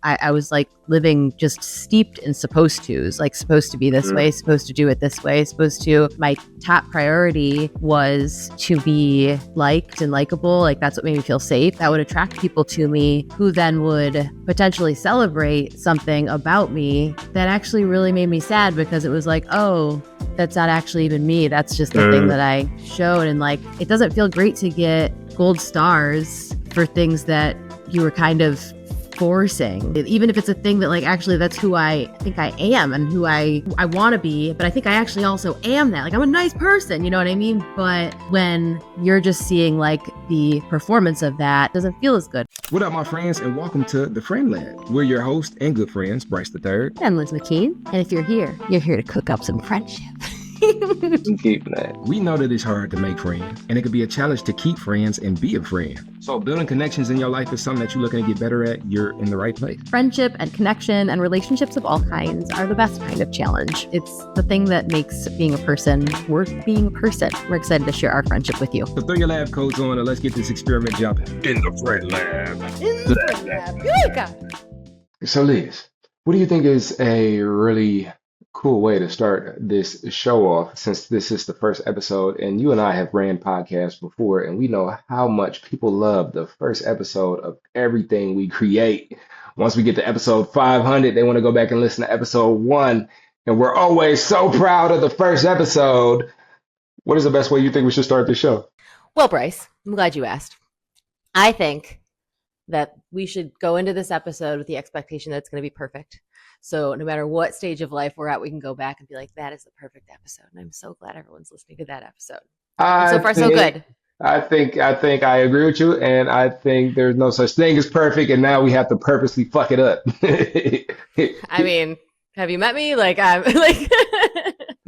I was like living just steeped in supposed to's, like supposed to be this way, supposed to do it this way, supposed to. My top priority was to be liked and likable. Like that's what made me feel safe. That would attract people to me who then would potentially celebrate something about me that actually really made me sad, because it was like, oh, that's not actually even me. That's just the thing that I showed. And like, it doesn't feel great to get gold stars for things that you were kind of forcing, even if it's a thing that like actually that's who I think I am and who I want to be, but I think I actually also am that. Like I'm a nice person, you know what I mean? But when you're just seeing like the performance of that, it doesn't feel as good. What up, my friends, and welcome to the Friend Lab. We're your host and good friends, Bryce the Third and Liz McKean. And if you're here to cook up some friendship. Keep that. We know that it's hard to make friends, and it can be a challenge to keep friends and be a friend. So building connections in your life is something that you're looking to get better at. You're in the right place. Friendship and connection and relationships of all kinds are the best kind of challenge. It's the thing that makes being a person worth being a person. We're excited to share our friendship with you. So throw your lab coats on and let's get this experiment jumping. In the Friend Lab. In the Friend Lab. Good God. So Liz, what do you think is a really cool way to start this show off, since this is the first episode and you and I have ran podcasts before and we know how much people love the first episode of everything we create. Once we get to episode 500, they want to go back and listen to episode 1, and we're always so proud of the first episode. What is the best way you think we should start the show? Well, Bryce, I'm glad you asked. I think that we should go into this episode with the expectation that it's going to be perfect. So no matter what stage of life we're at, we can go back and be like, that is the perfect episode. And I'm so glad everyone's listening to that episode. So far, so good. I think I agree with you, and I think there's no such thing as perfect, and now we have to purposely fuck it up. I mean, have you met me? Like, I'm like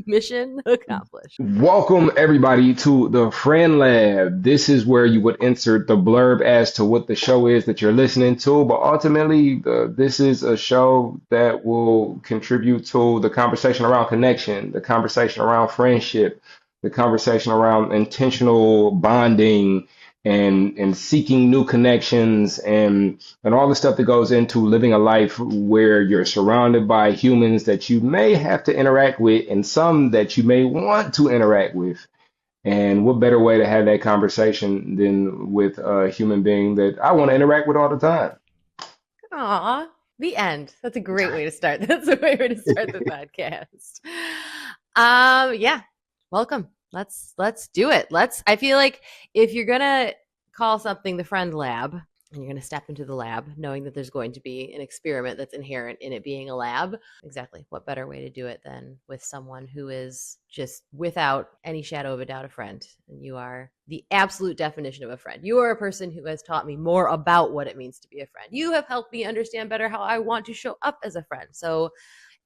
mission accomplished. Welcome everybody to the Friend Lab. This is where you would insert the blurb as to what the show is that you're listening to, but ultimately this is a show that will contribute to the conversation around connection, the conversation around friendship, the conversation around intentional bonding and seeking new connections and all the stuff that goes into living a life where you're surrounded by humans that you may have to interact with and some that you may want to interact with. And what better way to have that conversation than with a human being that I want to interact with all the time? Aw, the end. That's a great way to start. That's a great way to start the podcast. Yeah, welcome. Let's do it. I feel like if you're going to call something the Friend Lab and you're going to step into the lab knowing that there's going to be an experiment that's inherent in it being a lab, exactly. What better way to do it than with someone who is just without any shadow of a doubt a friend? And you are the absolute definition of a friend. You are a person who has taught me more about what it means to be a friend. You have helped me understand better how I want to show up as a friend. So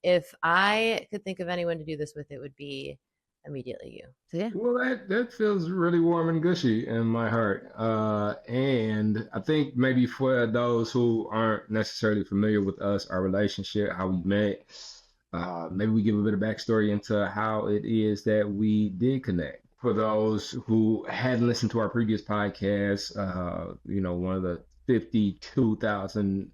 if I could think of anyone to do this with, it would be immediately you. So yeah. Well, that feels really warm and gushy in my heart. And I think maybe for those who aren't necessarily familiar with us, our relationship, how we met, maybe we give a bit of backstory into how it is that we did connect. For those who hadn't listened to our previous podcast, one of the 52,000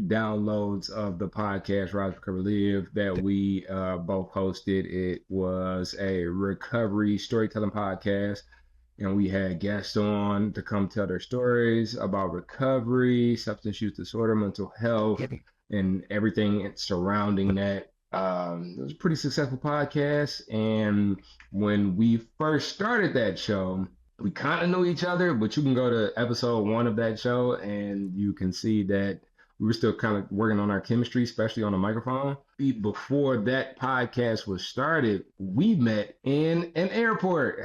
downloads of the podcast Rise, Recover, Live that we both hosted. It was a recovery storytelling podcast, and we had guests on to come tell their stories about recovery, substance use disorder, mental health, and everything surrounding that. It was a pretty successful podcast, and when we first started that show, we kind of knew each other, but you can go to episode 1 of that show and you can see that we were still kind of working on our chemistry, especially on the microphone. Before that podcast was started, we met in an airport.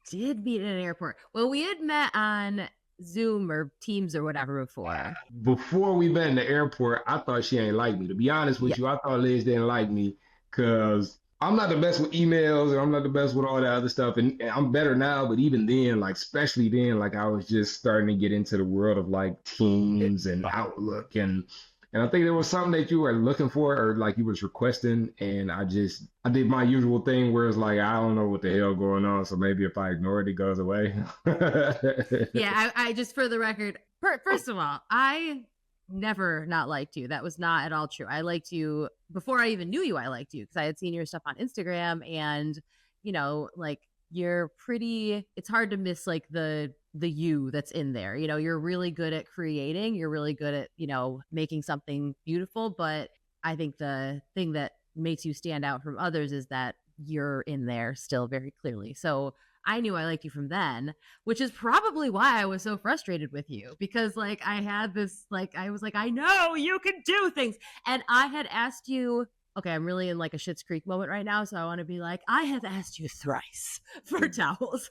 Did meet in an airport. Well, we had met on Zoom or Teams or whatever before. Before we met in the airport, I thought she ain't like me. To be honest with you, I thought Liz didn't like me because I'm not the best with emails and I'm not the best with all that other stuff. And I'm better now, but even then, especially then, I was just starting to get into the world of Teams and Outlook. And I think there was something that you were looking for or you was requesting. And I did my usual thing where it's I don't know what the hell going on. So maybe if I ignore it, it goes away. Yeah, I just, for the record, first of all, I never not liked you. That was not at all true. I liked you before I even knew you. I liked you because I had seen your stuff on Instagram, and like you're pretty. It's hard to miss like the you that's in there. You're really good at creating. You're really good at making something beautiful. But I think the thing that makes you stand out from others is that you're in there still very clearly. So I knew I liked you from then, which is probably why I was so frustrated with you, because like I had this, like, I was like, I know you can do things. And I had asked you, okay, I'm really in like a Schitt's Creek moment right now. So I want to be like, I have asked you thrice for towels,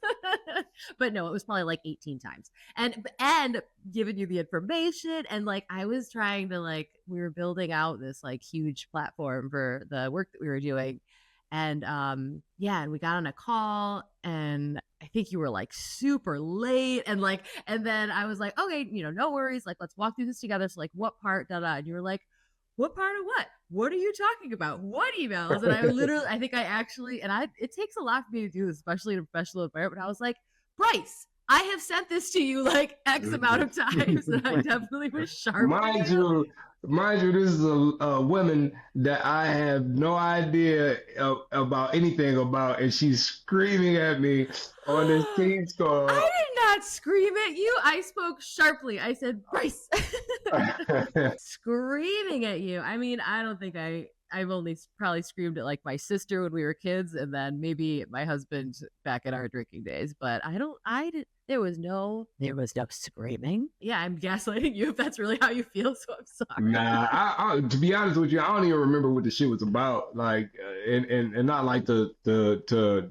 but no, it was probably like 18 times and giving you the information. And like, I was trying to like, we were building out this like huge platform for the work that we were doing. And and we got on a call, and I think you were like super late, and then I was like, okay, no worries, like let's walk through this together. So like, what part, and you were like, what part of what are you talking about, what emails? And I think I actually, it takes a lot for me to do this, especially in a professional environment. I was like, Bryce, I have sent this to you like X amount of times, and I definitely was sharp. Mind you, this is a woman that I have no idea about anything about, and she's screaming at me on this Teams call. I did not scream at you. I spoke sharply. I said, Bryce. Screaming at you. I mean, I don't think I've only probably screamed at like my sister when we were kids, and then maybe my husband back in our drinking days. But there was no screaming. Yeah, I'm gaslighting you if that's really how you feel, so I'm sorry. Nah, I to be honest with you, I don't even remember what the shit was about. Like, and not like to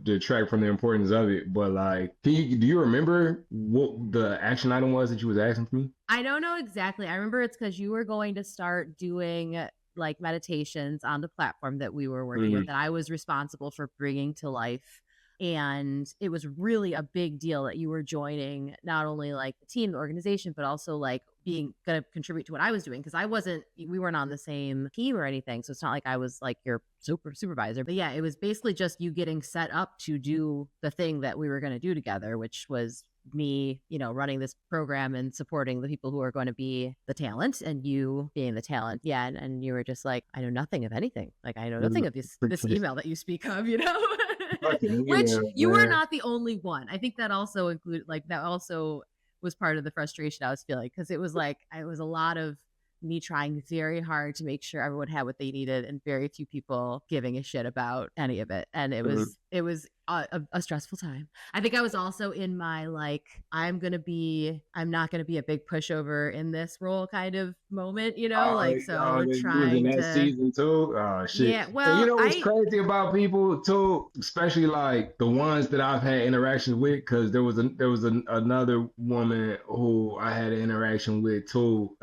detract from the importance of it, but like, do you remember what the action item was that you was asking me? I don't know exactly. I remember it's because you were going to start doing like meditations on the platform that we were working with, and I was responsible for bringing to life. And it was really a big deal that you were joining not only like the team, the organization, but also like being going to contribute to what I was doing, because we weren't on the same team or anything. So it's not like I was like your supervisor. But yeah, it was basically just you getting set up to do the thing that we were going to do together, which was me, running this program and supporting the people who are going to be the talent, and you being the talent. Yeah. And you were just like, I know nothing of anything. Like, I know nothing of this email that you speak of, which you were not the only one. I think that also included, like, that also was part of the frustration I was feeling, because it was like, it was a lot of me trying very hard to make sure everyone had what they needed, and very few people giving a shit about any of it. And it was a stressful time. I think I was also in my like, I'm not gonna be a big pushover in this role kind of moment, trying in that season too. Oh shit. Yeah, well, what's crazy about people too, especially like the ones that I've had interactions with, because there was another woman who I had an interaction with too,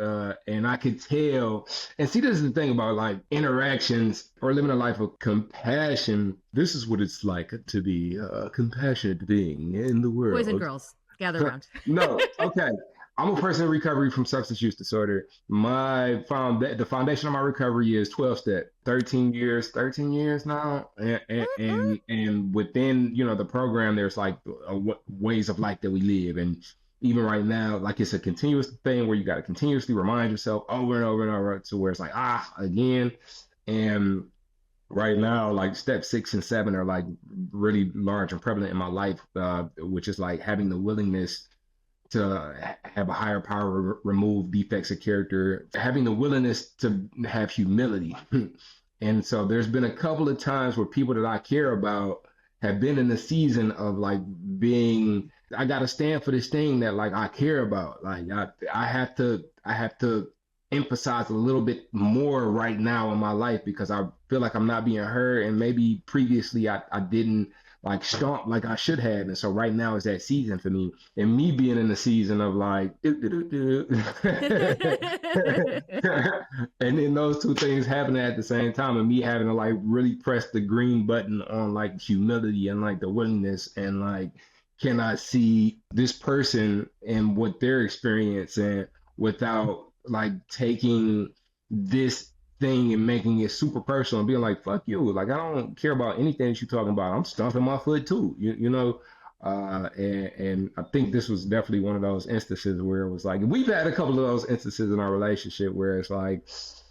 and I could tell. And see, this is the thing about like interactions or living a life of compassion. This is what it's like to be a compassionate being in the world. Boys and girls, gather around. No, okay. I'm a person in recovery from substance use disorder. The foundation of my recovery is 12-step, 13 years now. And within, the program, there's like ways of life that we live. And even right now, like, it's a continuous thing where you got to continuously remind yourself over and over and over, to where it's like, again. And right now, like step 6 and 7 are like really large and prevalent in my life, which is like having the willingness to have a higher power, remove defects of character, having the willingness to have humility. And so there's been a couple of times where people that I care about have been in the season of like I got to stand for this thing that like I care about. Like I have to emphasize a little bit more right now in my life, because I feel like I'm not being heard, and maybe previously I didn't like stomp like I should have. And so right now is that season for me, and me being in the season of like and then those two things happening at the same time, and me having to like really press the green button on like humility and like the willingness, and like, can I see this person and what they're experiencing without like taking this thing and making it super personal and being like, fuck you, like I don't care about anything that you're talking about, I'm stomping my foot too, And I think this was definitely one of those instances where it was like, and we've had a couple of those instances in our relationship where it's like,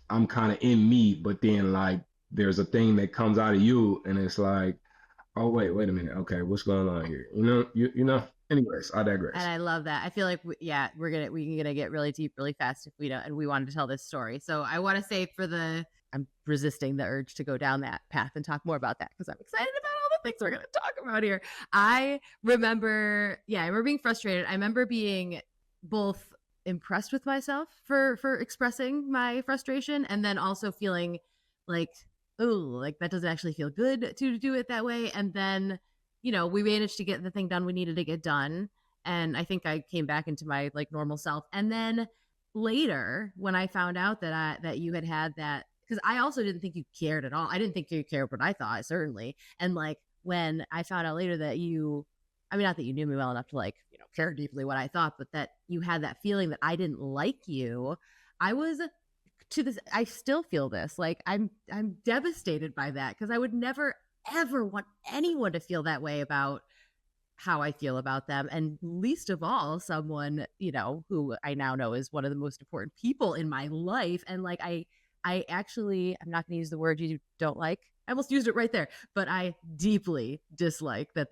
I'm kind of in me, but then like there's a thing that comes out of you, and it's like, oh wait a minute, okay, what's going on here? You know. Anyways, I digress. And I love that. I feel like we're gonna get really deep really fast if we don't, and we wanted to tell this story. So I want to say I'm resisting the urge to go down that path and talk more about that because I'm excited about all the things we're going to talk about here. I remember being frustrated. I remember being both impressed with myself for expressing my frustration, and then also feeling like, oh, like that doesn't actually feel good to do it that way. And then, we managed to get the thing done we needed to get done. And I think I came back into my like normal self. And then later, when I found out that you had that, because I also didn't think you cared at all. I didn't think you cared what I thought, certainly. And like when I found out later that not that you knew me well enough to like, care deeply what I thought, but that you had that feeling that I didn't like you, I still feel this. Like I'm devastated by that because I would never, ever want anyone to feel that way about how I feel about them. And least of all, someone, who I now know is one of the most important people in my life. And like, I actually, I'm not going to use the word you don't like. I almost used it right there, but I deeply dislike that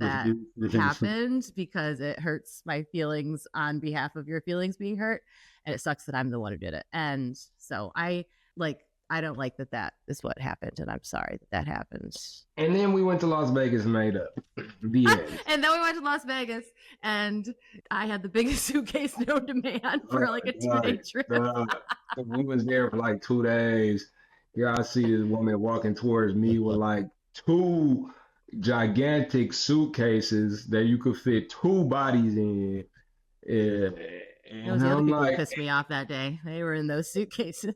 happened because it hurts my feelings on behalf of your feelings being hurt. And it sucks that I'm the one who did it. And so I don't like that is what happened. And I'm sorry that happened. And then we went to Las Vegas and made up. The end. And then we went to Las Vegas and I had the biggest suitcase known to man for like a 2-day trip. We was there for like 2 days. Here I see this woman walking towards me with like 2 gigantic suitcases that you could fit 2 bodies in. And those other people who pissed me off that day. They were in those suitcases.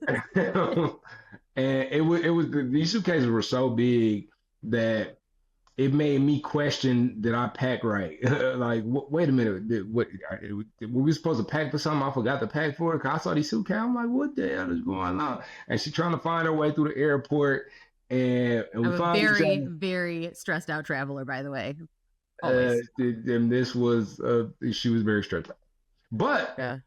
And it was these suitcases were so big that it made me question, did I pack right? Like, wait a minute, were we supposed to pack for something I forgot to pack for? Because I saw these suitcases, I'm like, what the hell is going on? And she's trying to find her way through the airport, and we found a very, very stressed out traveler, by the way. Always. And this was, she was very stressed out. But yeah.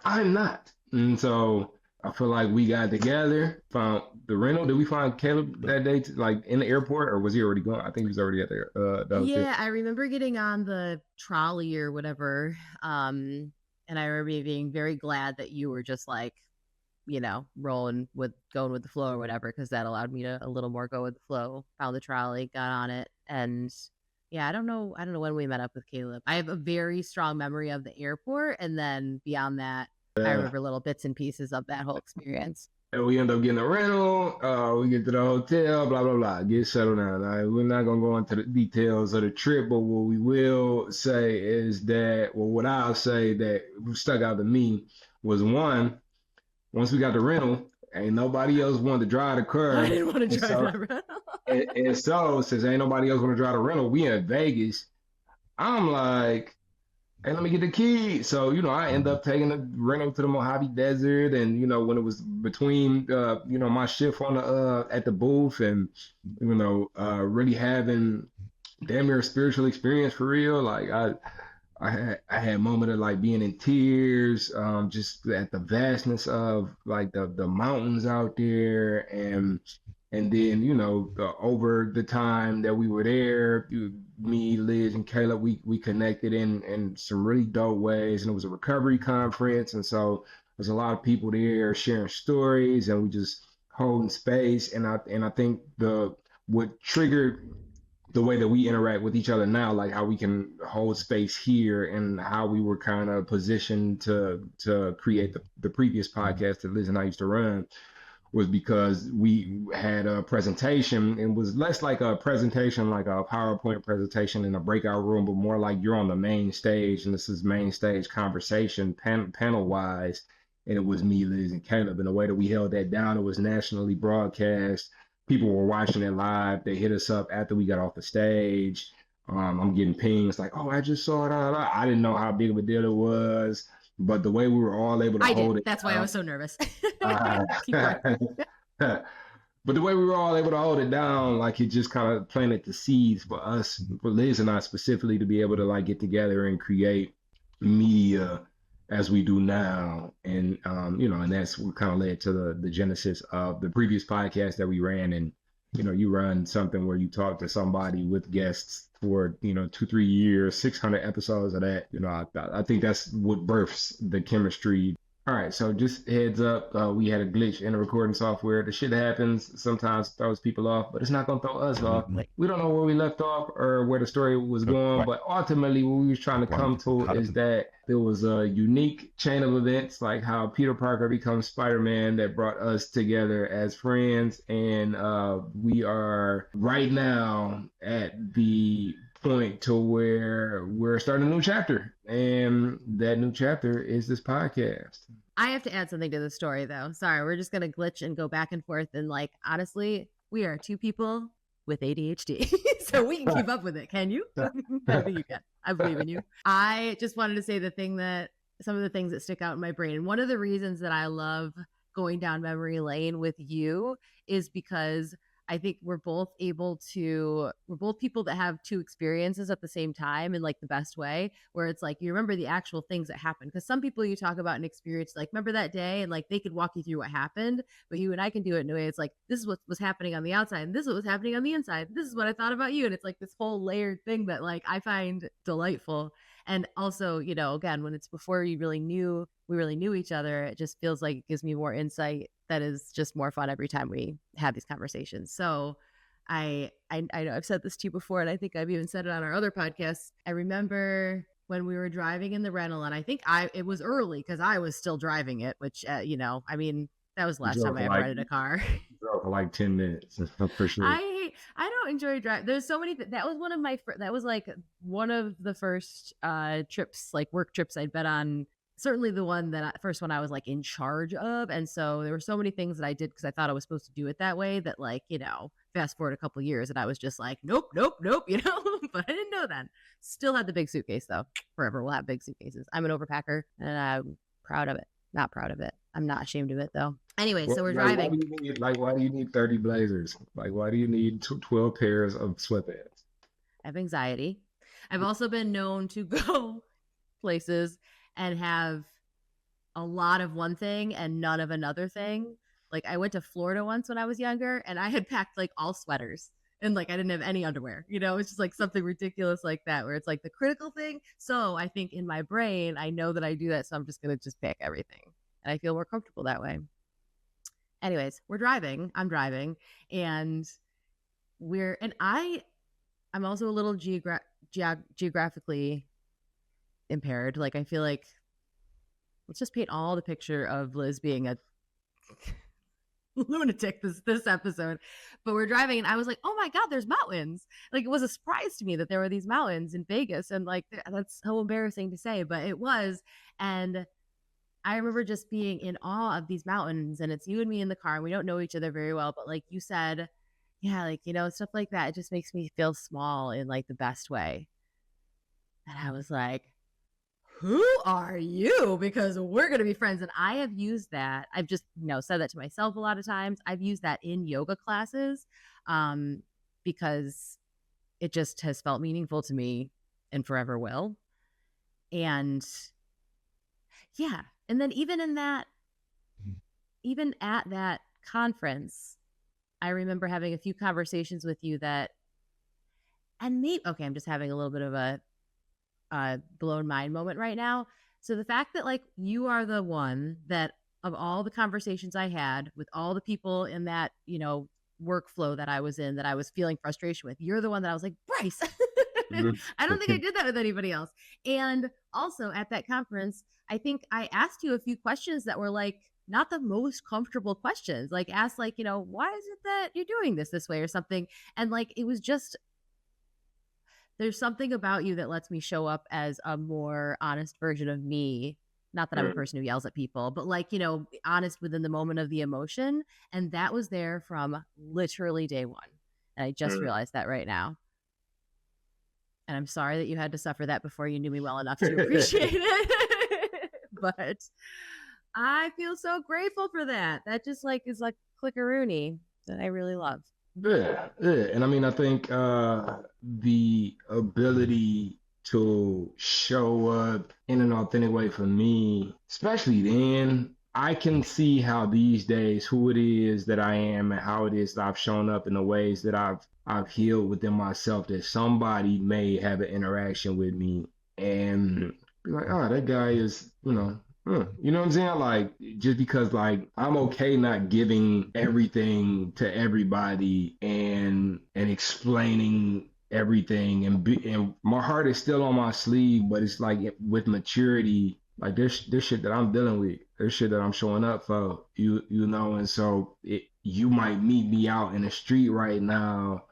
I'm not. And so I feel like we got together, found the rental. Did we find Caleb that day, like in the airport, or was he already gone? I think he was already at the I remember getting on the trolley or whatever. And I remember being very glad that you were just like, going with the flow or whatever, because that allowed me to a little more go with the flow. Found the trolley, got on it, and yeah, I don't know when we met up with Caleb. I have a very strong memory of the airport, and then beyond that, I remember little bits and pieces of that whole experience. And we end up getting a rental. We get to the hotel, blah, blah, blah. Get settled down. We're not going to go into the details of the trip, but what we will say is that, what I'll say that stuck out to me was, one, once we got the rental, ain't nobody else wanted to drive the car. I didn't want to drive that rental. and so, since ain't nobody else want to drive the rental, we in Vegas. I'm like, hey, let me get the keys. So, I end up taking the rental to the Mojave Desert. And, when it was between, my shift on the at the booth and, really having damn near a spiritual experience for real. Like, I had a moment of like being in tears, just at the vastness of like the mountains out there, and then over the time that we were there, me, Liz, and Caleb, we connected in some really dope ways, and it was a recovery conference, and so there's a lot of people there sharing stories, and we just holding space, and I think what triggered the way that we interact with each other now, like how we can hold space here and how we were kind of positioned to create the previous podcast that Liz and I used to run, was because we had a presentation. It was less like a presentation, like a PowerPoint presentation in a breakout room, but more like you're on the main stage, and this is main stage conversation panel wise. And it was me, Liz, and Caleb. And the way that we held that down, it was nationally broadcast. People were watching it live. They hit us up after we got off the stage. I'm getting pings like, oh, I just saw it. I didn't know how big of a deal it was, but the way we were all able to hold it. That's why I was so nervous. But the way we were all able to hold it down, like it just kind of planted the seeds for us, for Liz and I specifically, to be able to like get together and create media as we do now. And and that's what kind of led to the genesis of the previous podcast that we ran. And you run something where you talk to somebody with guests for 2-3 years, 600 episodes of that. I think that's what births the chemistry. All right, so just heads up, we had a glitch in the recording software. The shit happens, sometimes throws people off, but it's not gonna throw us off. We don't know where we left off or where the story was going, but ultimately what we was trying to come to is that there was a unique chain of events, like how Peter Parker becomes Spider-Man, that brought us together as friends. And we are right now at the point to where we're starting a new chapter, and that new chapter is this podcast. I have to add something to the story, though. Sorry, we're just gonna glitch and go back and forth. And like, honestly, we are two people with ADHD, so we can keep up with it. Can you? I think you can. I believe in you. I just wanted to say some of the things that stick out in my brain. And one of the reasons that I love going down memory lane with you is because I think we're both people that have two experiences at the same time in like the best way, where it's like, you remember the actual things that happened. Because some people you talk about an experience, like, remember that day, and like they could walk you through what happened, but you and I can do it in a way. It's like, this is what was happening on the outside, and this is what was happening on the inside. This is what I thought about you. And it's like this whole layered thing that like I find delightful. And also, again, when it's before we really knew each other, it just feels like it gives me more insight that is just more fun every time we have these conversations. So I know I've said this to you before, and I think I've even said it on our other podcasts. I remember when we were driving in the rental, and I think it was early because I was still driving it, which, I mean, that was the last time I ever rented a car. Drove for like 10 minutes for sure. I don't enjoy driving. There's so many. That was one of the first trips, like work trips I'd been on. Certainly the first one I was like in charge of. And so there were so many things that I did because I thought I was supposed to do it that way, that like, fast forward a couple of years and I was just like, nope, but I didn't know that. Still had the big suitcase though. Forever we'll have big suitcases. I'm an overpacker and I'm proud of it. Not proud of it. I'm not ashamed of it though. Anyway, so we're driving. Why do you need 30 blazers? Like, why do you need 12 pairs of sweatpants? I have anxiety. I've also been known to go places and have a lot of one thing and none of another thing. Like I went to Florida once when I was younger and I had packed like all sweaters and like I didn't have any underwear. It's just like something ridiculous like that, where it's like the critical thing. So I think in my brain, I know that I do that. So I'm just going to just pack everything and I feel more comfortable that way. Anyways, I'm driving and I'm also a little geographically impaired. Like I feel like, let's just paint all the picture of Liz being a lunatic this episode. But we're driving and I was like, oh my God, there's mountains. Like it was a surprise to me that there were these mountains in Vegas, and like that's so embarrassing to say, but it was. And I remember just being in awe of these mountains, and it's you and me in the car and we don't know each other very well, but like you said, yeah, like stuff like that, it just makes me feel small in like the best way. And I was like, who are you? Because we're going to be friends. And I have used that. I've just, said that to myself a lot of times. I've used that in yoga classes because it just has felt meaningful to me and forever will. And yeah. And then even at that conference, I remember having a few conversations with you I'm just having a little bit of a blown mind moment right now. So the fact that like you are the one that of all the conversations I had with all the people in that workflow that I was in, that I was feeling frustration with, you're the one that I was like, Bryce. I don't think I did that with anybody else. And also at that conference, I think I asked you a few questions that were like not the most comfortable questions, like asked like, why is it that you're doing this way or something? And like it was just, there's something about you that lets me show up as a more honest version of me. Not that I'm a person who yells at people, but like, honest within the moment of the emotion. And that was there from literally day one. And I just realized that right now. And I'm sorry that you had to suffer that before you knew me well enough to appreciate it. But I feel so grateful for that. That just like is like clickaroony. that I really love. Yeah, yeah. And I mean, I think the ability to show up in an authentic way for me, especially then, I can see how these days who it is that I am and how it is that I've shown up in the ways that I've healed within myself that somebody may have an interaction with me and be like, oh, that guy is, you know what I'm saying? Like, just because, like, I'm okay not giving everything to everybody and explaining everything, and my heart is still on my sleeve, but it's like with maturity, like this shit that I'm dealing with, this shit that I'm showing up for, you know, and so you might meet me out in the street right now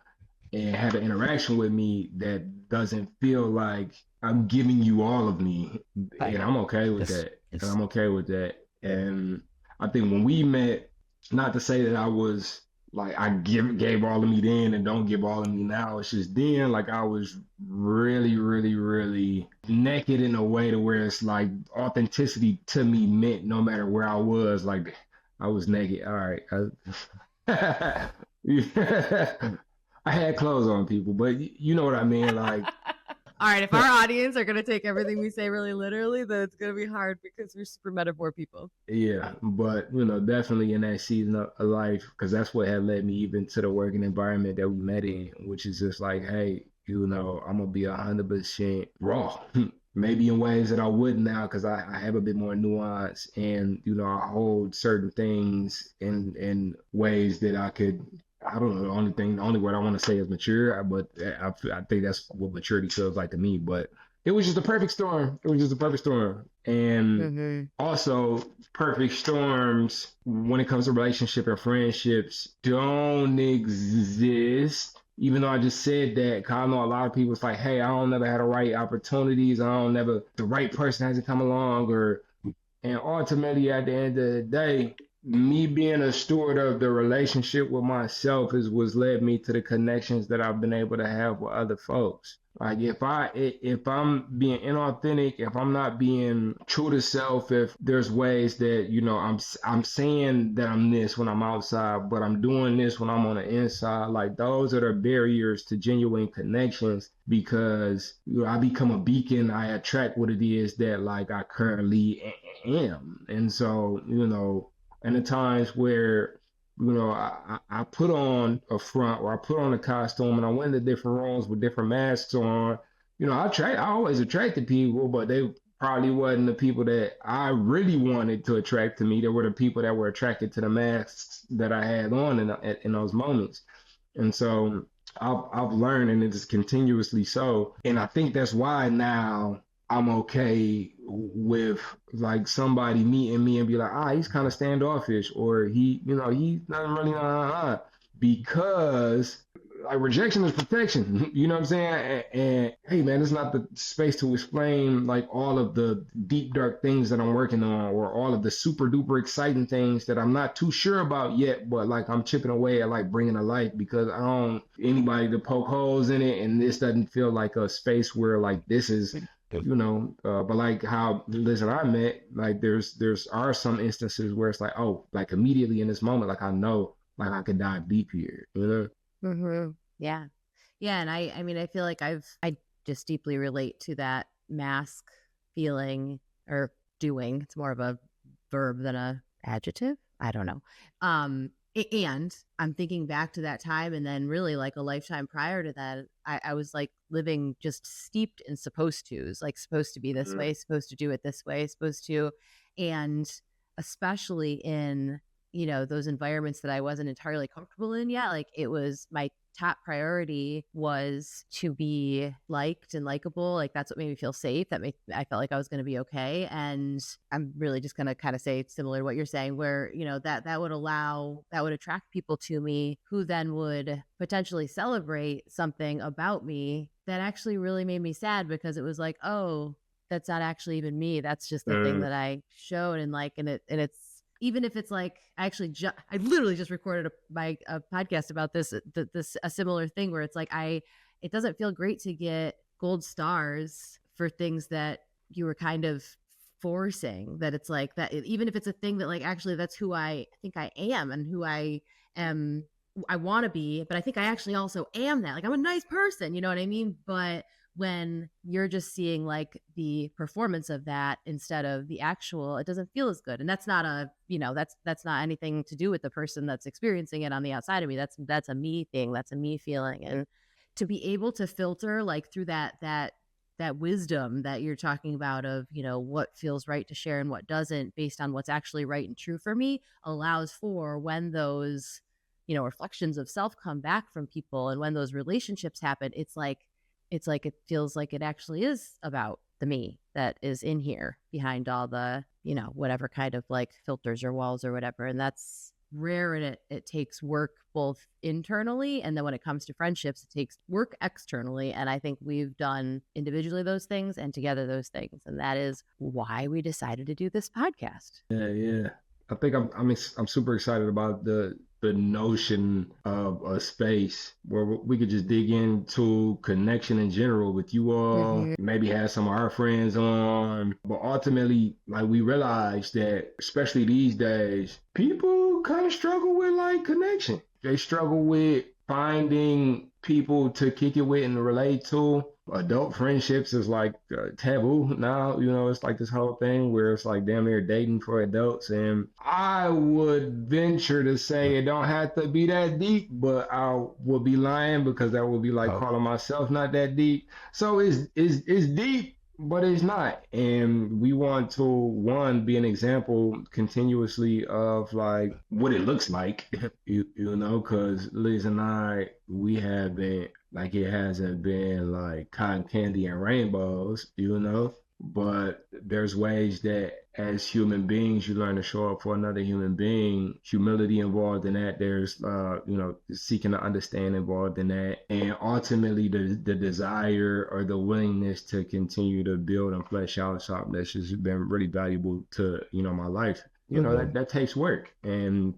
and have an interaction with me that doesn't feel like I'm giving you all of me. And I'm okay with that. And I'm okay with that. And I think when we met, not to say that I was like I gave all of me then and don't give all of me now. It's just then like I was really, really, really naked in a way to where it's like authenticity to me meant no matter where I was, like I was naked. All right. Yeah. I had clothes on, people, but you know what I mean. Like, all right, if our audience are gonna take everything we say really literally, then it's gonna be hard because we're super metaphor people. Yeah, but definitely in that season of life, because that's what had led me even to the working environment that we met in, which is just like, hey, I'm gonna be 100% raw. Maybe in ways that I wouldn't now, because I have a bit more nuance, and I hold certain things in ways that I could. I don't know. The only word I want to say is mature, but I think that's what maturity feels like to me. But it was just a perfect storm. It was just a perfect storm. And also, perfect storms when it comes to relationship and friendships don't exist. Even though I just said that, 'cause I know a lot of people, it's like, hey, I don't never had the right opportunities. The right person hasn't come along. And ultimately, at the end of the day, me being a steward of the relationship with myself is what's led me to the connections that I've been able to have with other folks. Like if I'm being inauthentic, if I'm not being true to self, if there's ways that I'm saying that I'm this when I'm outside, but I'm doing this when I'm on the inside, like those are the barriers to genuine connections because I become a beacon. I attract what it is that like I currently am, and so and the times where I put on a front or I put on a costume and I went into different rooms with different masks on. I always attracted people, but they probably wasn't the people that I really wanted to attract to me. They were the people that were attracted to the masks that I had on in those moments. And so I've learned, and it is continuously so. And I think that's why now I'm okay with like somebody meeting me and be like, he's kind of standoffish, or he's not really because like rejection is protection. You know what I'm saying? And hey, man, it's not the space to explain like all of the deep dark things that I'm working on, or all of the super duper exciting things that I'm not too sure about yet, but like I'm chipping away at like bringing to life because I don't anybody to poke holes in it, and this doesn't feel like a space where like this is. But like how Liz and I met, like there's are some instances where it's like, oh, like immediately in this moment, like I know, like I could dive deep here, Yeah. And I mean, I feel like I just deeply relate to that mask feeling or doing. It's more of a verb than a adjective. I don't know. And I'm thinking back to that time, and then really like a lifetime prior to that, I was like living just steeped in supposed to's, like supposed to be this way, supposed to do it this way, supposed to, and especially in those environments that I wasn't entirely comfortable in yet. Like it was my top priority was to be liked and likable. Like that's what made me feel safe. I felt like I was going to be okay. And I'm really just going to kind of say similar to what you're saying, where, that would attract people to me who then would potentially celebrate something about me that actually really made me sad because it was like, oh, that's not actually even me. That's just the thing that I showed. And it's, even if it's like, I literally just recorded a podcast about this a similar thing where it's like it doesn't feel great to get gold stars for things that you were kind of forcing. That it's like that, even if it's a thing that like actually that's who I think I am and who I am I want to be, but I think I actually also am that. Like, I'm a nice person, you know what I mean? But when you're just seeing like the performance of that instead of the actual, it doesn't feel as good. And that's not a, that's not anything to do with the person that's experiencing it on the outside of me. That's a me thing. That's a me feeling. And to be able to filter like through that wisdom that you're talking about of, what feels right to share and what doesn't based on what's actually right and true for me allows for when those, reflections of self come back from people. And when those relationships happen, it's like it feels like it actually is about the me that is in here behind all the, whatever kind of like filters or walls or whatever. And that's rare, and it takes work both internally, and then when it comes to friendships, it takes work externally. And I think we've done individually those things and together those things, and that is why we decided to do this podcast. Yeah. I think I'm super excited about the notion of a space where we could just dig into connection in general with you all, maybe have some of our friends on. But ultimately, like, we realize that, especially these days, people kind of struggle with like connection. They struggle with finding people to kick it with and relate to. Adult friendships is like taboo now, it's like this whole thing where it's like damn near dating for adults. And I would venture to say it don't have to be that deep, but I would be lying because that would be like calling myself not that deep. So it's deep, but it's not. And we want to, one, be an example continuously of like what it looks like, because Liz and I, we have been, like, it hasn't been like cotton candy and rainbows, but there's ways that as human beings, you learn to show up for another human being, humility involved in that. There's, seeking to understand involved in that. And ultimately the desire or the willingness to continue to build and flesh out something that's just been really valuable to, my life. That takes work. And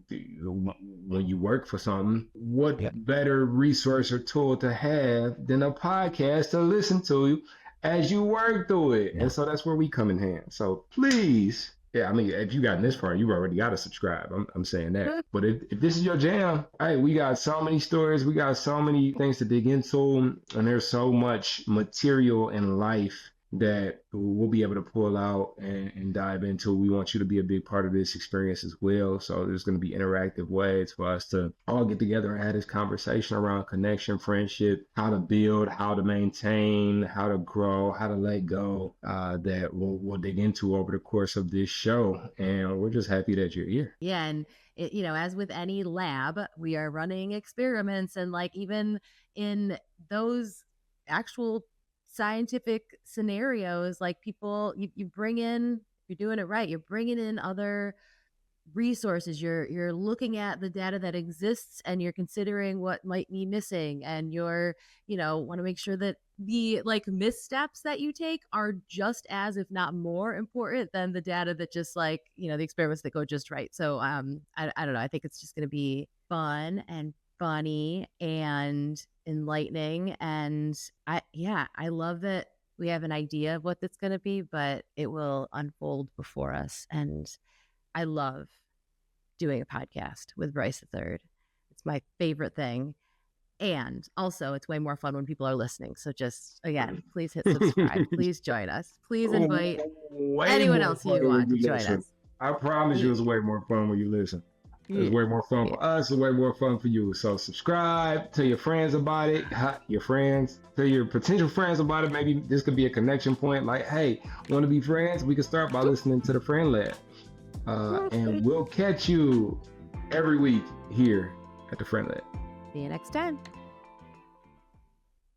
when you work for something, what better resource or tool to have than a podcast to listen to as you work through it? And so that's where we come in hand. So please, if you got this far, you already got to subscribe. I'm saying that. But if this is your jam, hey, we got so many stories. We got so many things to dig into. And there's so much material in life that we'll be able to pull out and dive into. We want you to be a big part of this experience as well. So there's going to be interactive ways for us to all get together and have this conversation around connection, friendship, how to build, how to maintain, how to grow, how to let go, that we'll dig into over the course of this show. And we're just happy that you're here. Yeah. And as with any lab, we are running experiments, and like even in those actual scientific scenarios, like people, you bring in, you're doing it right, you're bringing in other resources, you're looking at the data that exists, and you're considering what might be missing, and you're want to make sure that the like missteps that you take are just as, if not more important than the data that just like the experiments that go just right. So I don't know, I think it's just going to be fun and funny and enlightening. And I love that we have an idea of what that's going to be, but it will unfold before us. And I love doing a podcast with Bryce III. It's my favorite thing. And also it's way more fun when people are listening. So just, again, please hit subscribe. Please join us. Please invite anyone else you want to join us. I promise you it's way more fun when you listen. It's way more fun for us. It's way more fun for you. So subscribe, tell your friends about it. Tell your potential friends about it. Maybe this could be a connection point. Like, hey, want to be friends? We can start by listening to the Friend Lab. And we'll catch you every week here at the Friend Lab. See you next time.